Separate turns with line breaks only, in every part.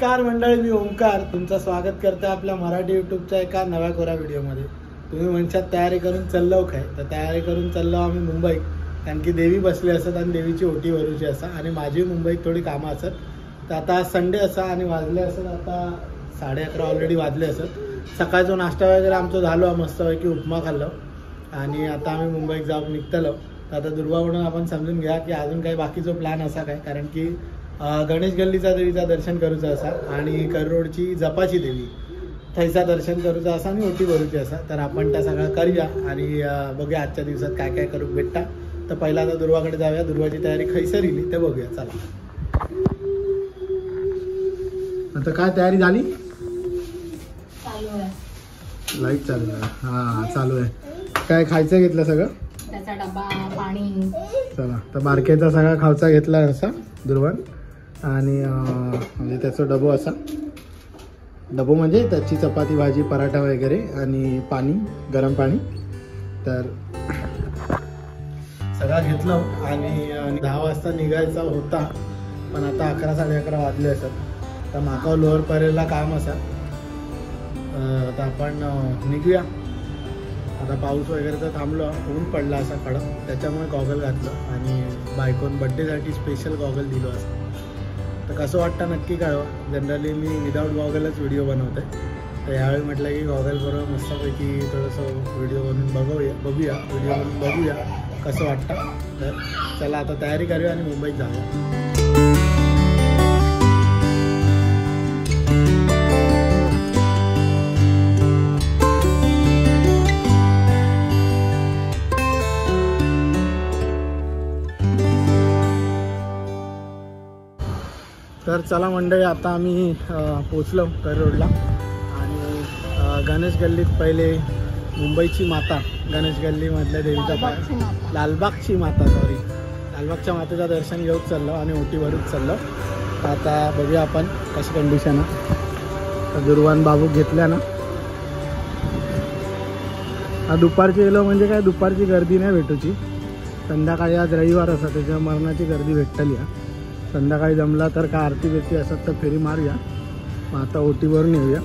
नमस्कार मंडळी, मी ओमकार तुमचं स्वागत करते आपल्या मराठी यूट्यूबच्या एका नव्या कोऱ्या व्हिडिओमध्ये. तुम्ही म्हणशात तयारी करून चाललो काय, तर तयारी करून चाललो आम्ही मुंबई. कारण की देवी बसली असत आणि देवीची ओटी भरूची असा आणि माझी मुंबईत थोडी कामं असत. तर आता संडे असा आणि वाजले असत आता 11:30 ऑलरेडी वाजले असत. सकाळचा नाश्ता वगैरे आमचं झालो, मस्तपैकी उपमा खाल्लो आणि आता आम्ही मुंबईत जाऊन निघतलो. तर आता दुर्वाकडून आपण समजून घ्या की अजून काही बाकीचा प्लॅन असा काय, कारण की गणेश गल्लीचा देवीचा दर्शन करूचा असा आणि करोडची जपाची देवी थैसा दर्शन करूचा असा आणि ओटी भरूची असा. तर आपण त्या सगळं करूया आणि बघूया आजच्या दिवसात काय काय करू भेटता. तर पहिला आता दुर्वाकडे जाऊया, दुर्वाची तयारी खैसर इली ते बघूया. चला आता काय तयारी झाली? लाईट चालू आहे. हा चालू आहे. काय खायचं घेतलं सगळं?
त्याचा डबा, पाणी.
चला तर बारकेचा सगळा खावचा घेतला असा दुर्वान आणि म्हणजे त्याचा डबो असा. डबो म्हणजे त्याची चपाती भाजी पराठा वगैरे आणि पाणी, गरम पाणी. तर सगळं घेतलं आणि 10 वाजता निघायचा होता, पण आता 11 साडे11 वाजले असत. तर माका लोअर परेलला काम असा. तर आपण निघूया. आता पाऊस वगैरे तर थांबलो, ऊन पडला असा कडक, त्याच्यामुळे गॉगल घातलं आणि बायकोन बड्डेसाठी स्पेशल गॉगल दिलो असं. तर कसं वाटतं नक्की कळवा. जनरली मी विदाऊट गॉगलच व्हिडिओ बनवते, तर यावेळी म्हटलं की गॉगल बरोबर मस्तपैकी थोडंसं व्हिडिओ बनवून बघूया व्हिडिओ बनवून बघूया कसं वाटतं. तर चला आता तयारी करूया आणि मुंबईत जाऊया. तर चला मंडळी, आता आम्ही पोचलो कर रोडला आणि गणेश गल्लीत पहिले मुंबईची माता, गणेश गल्लीमधल्या देवीचा लालबागची लालबागच्या मातेचं दर्शन घेऊन चाललो आणि ओटी भरूच चाललो. आता बघूया आपण कशी कंडिशन आहे. तर दुर्वान बाबू घेतल्या ना. हा दुपारची गेलो म्हणजे काय दुपारची गर्दी नाही भेटूची. संध्याकाळी आज रविवार असा, त्याच्या मरणाची गर्दी भेटली आहे. संध्याकाळी जमला तर काय आरती बिरती असत तर फेरी मारूया. मग आता ओटी भरून येऊया.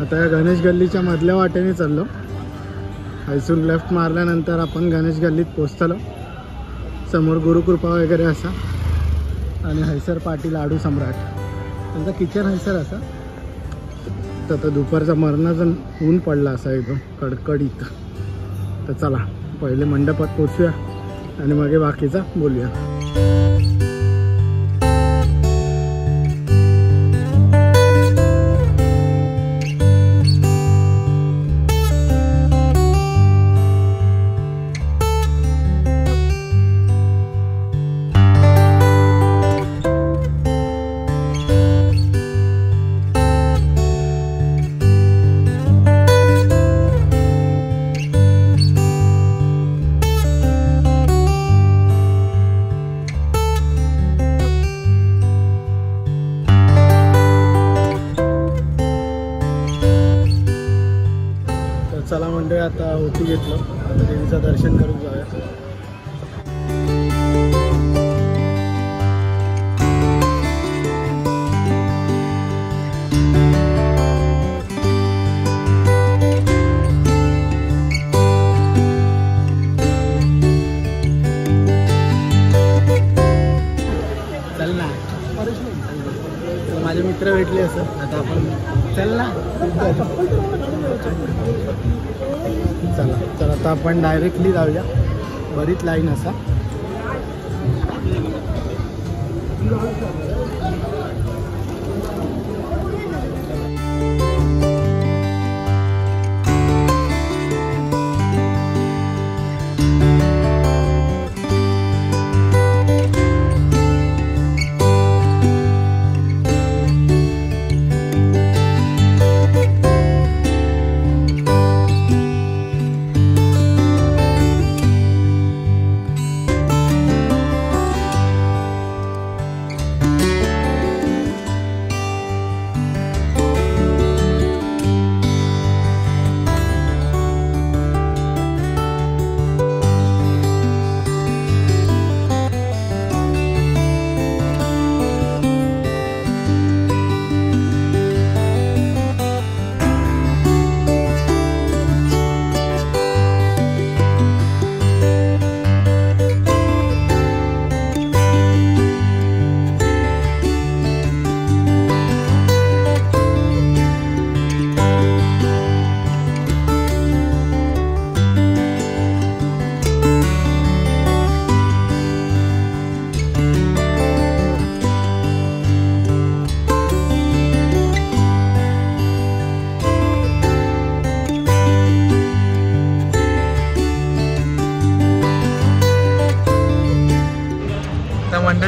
आता या गणेश गल्लीच्या मधल्या वाटेने चाललो. हैसून लेफ्ट मारल्यानंतर आपण गणेश गल्लीत पोचतलो. समोर गुरुकृपा वगैरे असा आणि हैसर पाटील लाडू सम्राट त्यांचा किचन हैसर असा. तर दुपारचा मरणाचा ऊन पडला असा एकदम कडकडीत. तर चला पहिले मंडपात पोचूया आणि मग बाकीचा बोलूया. चला मंडळी, आता ओटी घेतलं, आता देवीचं दर्शन करून जाऊया. चल ना, माझे मित्र भेटले असं. आता आपण चल ना. चला आता आपण डायरेक्टली जाऊया. बरीच लाईन असा.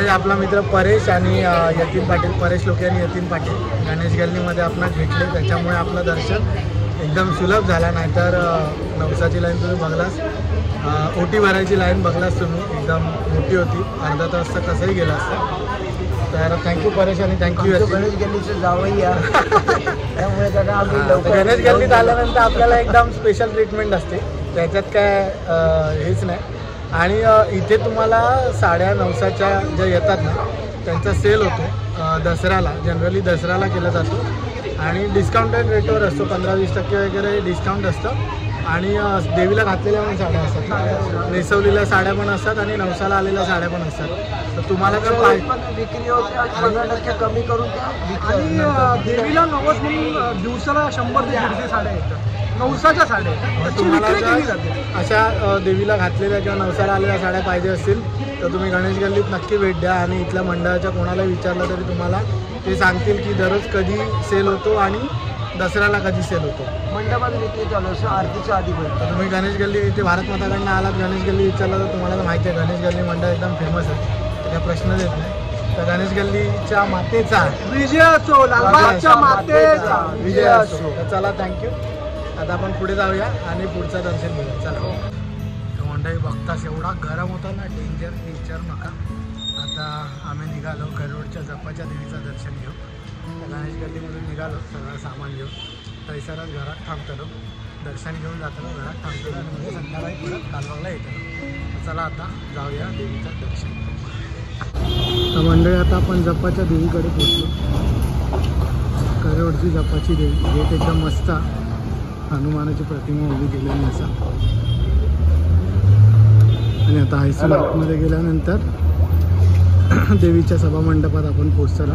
मंडळी आपला मित्र परेश आणि यतीन पाटील, परेश लोके आणि यतीन पाटील गणेश गल्लीमध्ये आपणास भेटले, त्याच्यामुळे आपलं दर्शन एकदम सुलभ झाला. नाहीतर नवसाची लाईन तुम्ही बघलास, ओटी भरायची लाईन बघलास तुम्ही, एकदम मोठी होती, अर्धा तास तर कसंही गेला असतं. तर थँक्यू परेश आणि थँक्यू
गणेश गल्लीचं जावंही या त्यामुळे त्याला आम्ही लवकर
गणेश गल्लीत आल्यानंतर आपल्याला एकदम स्पेशल ट्रीटमेंट असते, त्याच्यात काय हेच नाही. आणि इथे तुम्हाला साड्या नवसाच्या ज्या येतात ना त्यांचा सेल होतो दसऱ्याला, जनरली दसऱ्याला केला जातो आणि डिस्काउंटेड रेटवर असतो, 15-20% वगैरे डिस्काउंट असतं. आणि देवीला घातलेल्या पण साड्या असतात, नेसवलेल्या साड्या पण असतात आणि नवसाला आलेल्या साड्या पण असतात. तर तुम्हाला जर
विक्री होते 15% कमी करून
देवीला नवस म्हणून दिवसाला 100 ते 150 साड्या येतात, नवसाच्या साड्या येतात.
तुम्हाला जर अशा देवीला घातलेल्या किंवा नवसाला आलेल्या साड्या पाहिजे असतील तर तुम्ही गणेश गल्लीत नक्की भेट द्या. आणि इथल्या मंडळाच्या कोणाला विचारलं तरी तुम्हाला ते सांगतील की दररोज कधी सेल होतो आणि दसऱ्याला कधी सेल होतो.
मंडपात विक्री चालू असतो आरतीच्या आधी
तर तुम्ही गणेश गल्ली इथे भारत माताकडनं आलात, गणेश गल्ली विचारलं तर तुम्हाला तर माहिती आहे गणेश गल्ली मंडळ एकदम फेमस आहे, त्या प्रश्न देत नाही. तर गणेश गल्लीच्या मातेचा
विजय असो, लालबागच्या मातेचा
विजय असो. तर चला थँक्यू. आता आपण पुढे जाऊया आणि पुढचं दर्शन घेऊया. चला. तर मंडळी बघतास एवढा गरम होता ना, डेंजर विचारू नका. आता आम्ही निघालो करोडच्या जपाच्या देवीचं दर्शन घेऊ. गणेश गल्लीमधून निघालो सगळं सामान घेऊन, तैसारात घरात थांबतलो, दर्शन घेऊन जाताना घरात थांबतलो आणि म्हणजे संध्याकाळी परत लालबागला येतो. चला आता जाऊया देवीचं दर्शन. तर मंडळी आता आपण जपाच्या देवीकडे पोहोचलो. करोडची जपाची देवी, गेट एकदम मस्त, हनुमानाची प्रतिमा उभी केलेली असा. आणि आता हायसून आतमध्ये गेल्यानंतर देवीच्या सभा मंडपात आपण पोहोचलो.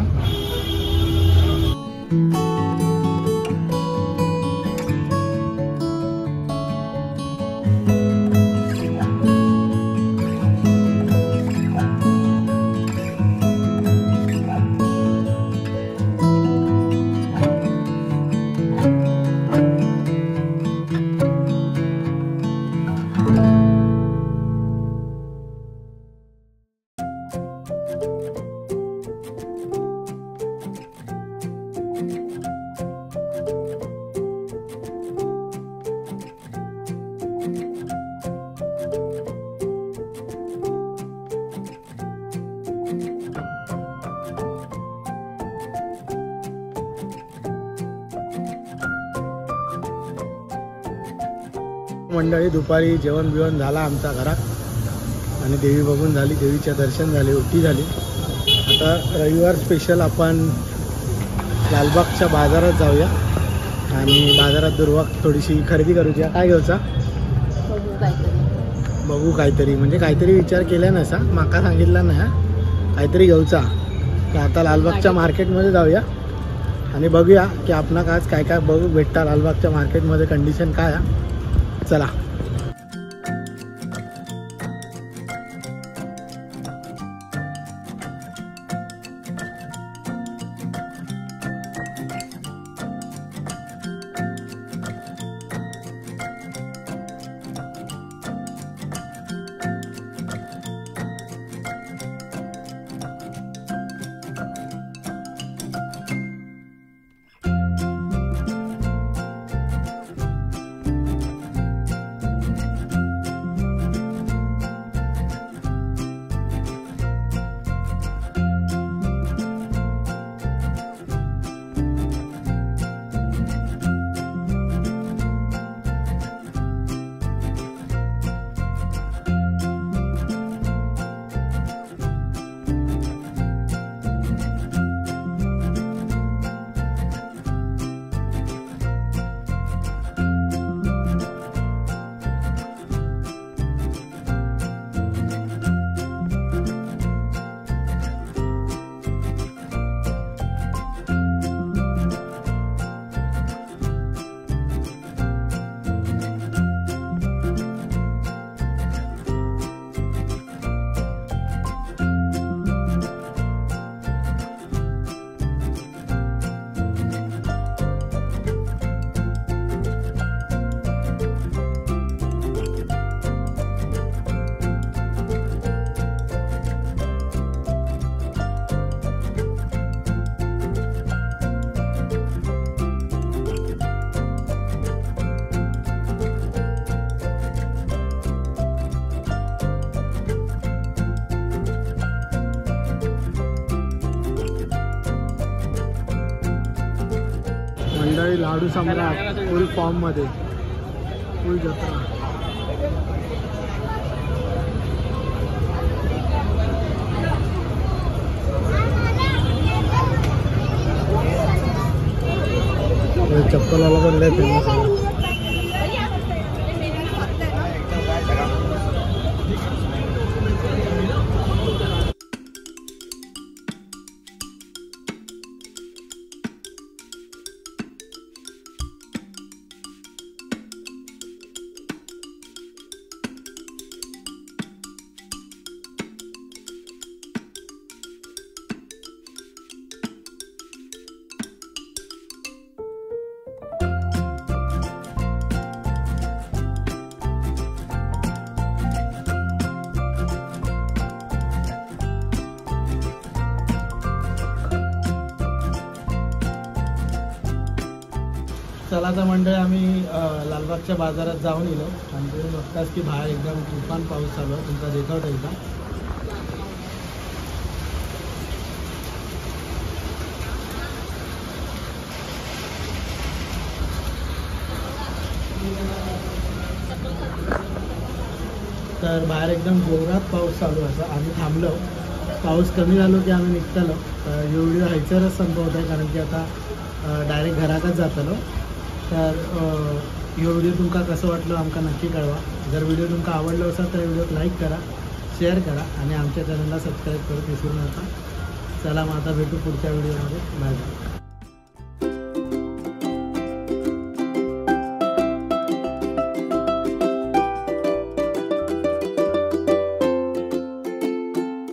मंडळी दुपारी जेवण बिवण झाला आमच्या घरात आणि देवी बघून झाली, देवीचे दर्शन झाले, ओटी झाली. आता रविवार स्पेशल आपण लालबागच्या बाजारात जाऊया आणि बाजारात दुर्वा थोडीशी खरेदी करूया. काय घ्यायचा बघू काहीतरी, म्हणजे काहीतरी विचार केला नसा, माका सांगितला नाही, काहीतरी घ्यायचा. तर आता लालबागच्या मार्केटमध्ये जाऊया आणि बघूया की आपणाक आज काय काय बघू भेटता लालबागच्या मार्केटमध्ये, कंडिशन काय आहे. चला. मंडळी लाडू सम्राट फुल फॉर्ममध्ये, फुल जत्रा. चप्पलाला पण लय फेमस आहे. चला तर मंडळी आम्ही लालबागच्या बाजारात जाऊन येलो आणि तुम्ही बघताच की बाहेर एकदम तुफान पाऊस चालू आहे. तुमचा देखावत एकदा. तर बाहेर एकदम जोरात पाऊस चालू असा. आम्ही थांबलो, पाऊस कमी झालो की आम्ही निघतलो. तर ह्यो व्हिडिओ हायसरच संपवत आहे कारण की आता डायरेक्ट घरातच जातलो. तर ह्यो व्हिडिओ तुमका कसं वाटलं आमका नक्की कळवा. जर व्हिडिओ तुमका आवडलो असेल तर व्हिडिओ लाईक करा, शेअर करा आणि आमच्या चॅनलला सबस्क्राईब करू विसरू नका. चला मग आता भेटू पुढच्या व्हिडिओमध्ये. Bye bye.